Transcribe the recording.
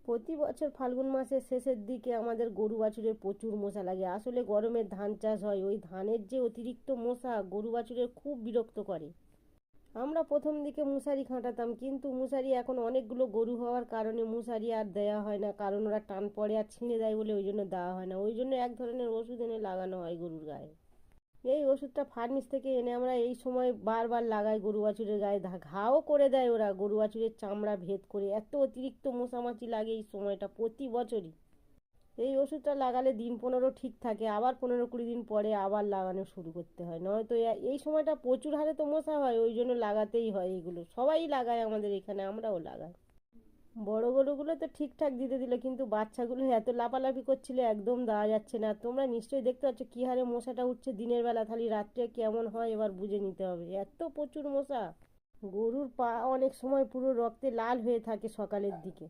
প্রতি বছর ফাল্গুন মাসের শেষের দিকে আমাদের গরু বাছুরের প্রচুর মশা লাগে। আসলে গরমের ধান চাষ হয়, ওই ধানের যে অতিরিক্ত মশা গরু বাছুরের খুব বিরক্ত করে। আমরা প্রথম দিকে মশারি খাটাতাম, কিন্তু মশারি এখন অনেকগুলো গরু হওয়ার কারণে মশারি আর দেওয়া হয় না, কারণ ওরা টান পড়ে আর ছিঁড়ে দেয় বলে ওই জন্য দেওয়া হয় না। ওই জন্য এক ধরনের ওষুধ এনে লাগানো হয় গরুর গায়ে। এই ওষুধটা ফার্মেসি থেকে এনে আমরা এই সময় বারবার লাগাই গরু বাছুরের গায়ে, ঘাও করে দেয় ওরা, গরু বাছুরের চামড়া ভেদ করে। এত অতিরিক্ত মশামাছি লাগে এই সময়টা প্রতি বছরই। এই ওষুধটা লাগালে দিন 15 ঠিক থাকে, আবার 15-20 দিন পরে আবার লাগানো শুরু করতে হয়, নয়তো এই সময়টা প্রচুর হারে তো মশা হয়, ওই জন্য লাগাতেই হয়। এগুলো সবাই লাগায় আমাদের এখানে, আমরাও লাগাই। বড় গরুগুলো তো ঠিকঠাক দিতে দিল, কিন্তু বাচ্চাগুলো এত লাফালাফি করছিল, একদম দেওয়া যাচ্ছে না। তোমরা নিশ্চয়ই দেখতে পাচ্ছ কী হারে মশাটা উঠছে দিনের বেলা, খালি রাত্রে কেমন হয় এবার বুঝে নিতে হবে, এত প্রচুর মশা। গরুর পা অনেক সময় পুরো রক্তে লাল হয়ে থাকে সকালের দিকে।